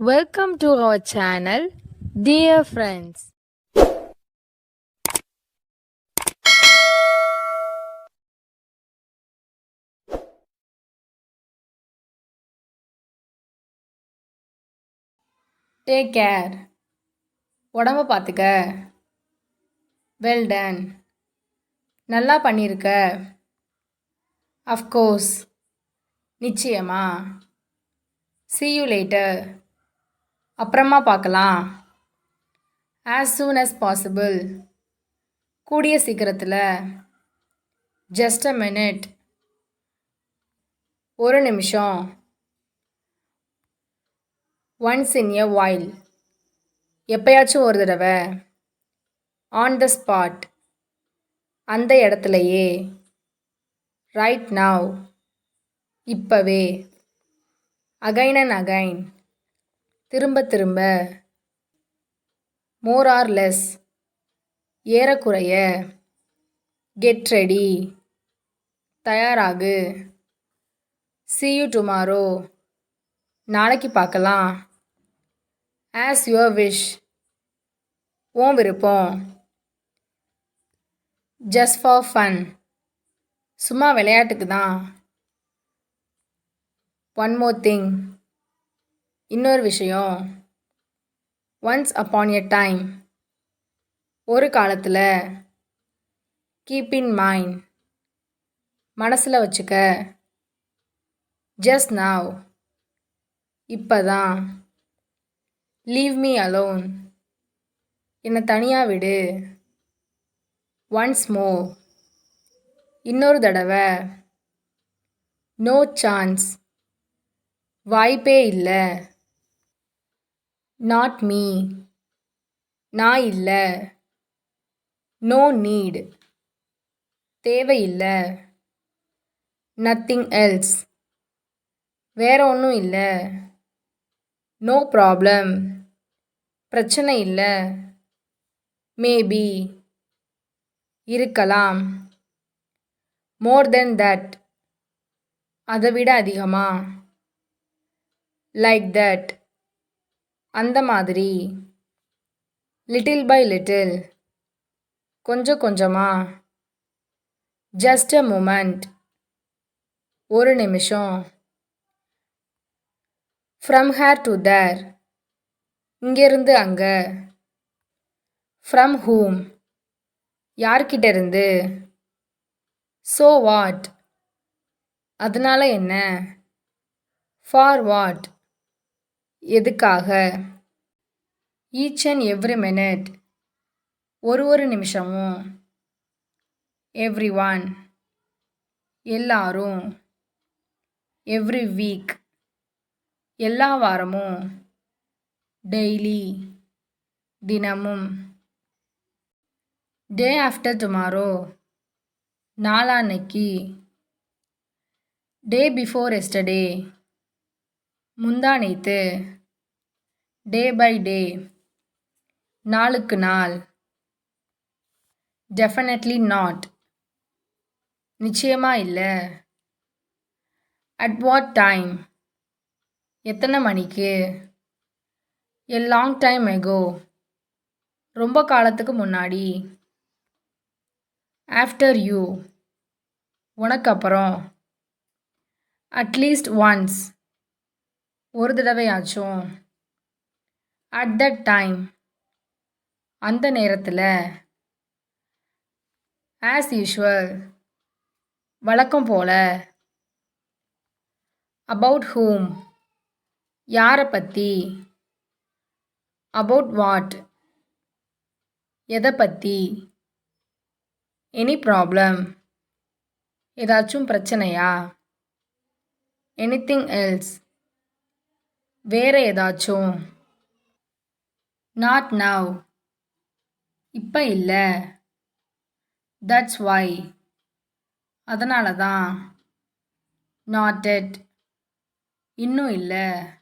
Welcome to our channel, dear friends. Take care. உடம்ப பார்த்துக்க. Well done. நல்லா பண்ணியிருக்க. அஃப்கோர்ஸ். நிச்சயமா. see you later. அப்புறமா பார்க்கலாம். as soon as possible. கூடிய சீக்கிரத்தில். just a minute. ஒரு நிமிஷம். once in a while. எப்பயாச்சும் ஒரு தடவை. on the spot. அந்த இடத்துலையே. right now. இப்பவே. again and again. திரும்ப திரும்ப. more or less. ஏறக்குறைய. get ready. தயாராகு. see you tomorrow. நாளைக்கு பார்க்கலாம். as your wish. உன் விருப்பம். just for fun. சும்மா விளையாட்டுக்கு தான். one more thing. இன்னொரு விஷயம். once upon a time. ஒரு காலத்தில். keep in mind. மனசில் வச்சுக்க. just now. இப்பதான். leave me alone. என்னை தனியாக விடு. once more. இன்னொரு தடவை. no chance. வாய்ப்பே இல்லை. not me. நான் இல்லை. no need. தேவையில்லை. nothing else. வேற ஒன்றும் இல்லை. no problem. பிரச்சனை இல்லை. maybe. இருக்கலாம். more than that. அதை விட அதிகமா. like that. அந்த மாதிரி. little by little. கொஞ்சம் கொஞ்சமா. just a moment. ஒரு நிமிஷம். from here to there. இங்கிருந்து அங்க. from whom. யார்கிட்ட இருந்து. so what. அதனால என்ன. for what. எதுக்காக. each and every minute. ஒரு நிமிஷமும். everyone. எல்லாரும். every week. எல்லா வாரமும். daily. தினமும். day after tomorrow. நாளான்னைக்கு. day before yesterday. முந்தா நேத்து. day by day. நாளுக்கு நாள். definitely not. நிச்சயமா இல்லை. at what time. எத்தனை மணிக்கு. a long time ago. ரொம்ப காலத்துக்கு முன்னாடி. after you. உனக்கு அப்புறம். at least once. ஒரு தடவையாச்சும். at that time. அந்த நேரத்தில். as usual. வழக்கம் போல. about whom. யாரை பற்றி. about what. எதை பற்றி. any problem. ஏதாச்சும் பிரச்சனையா. anything else. வேற ஏதாச்சும். not now. இப்போ இல்லை. that's why. அதனால தான். not yet. இன்னும் இல்லை.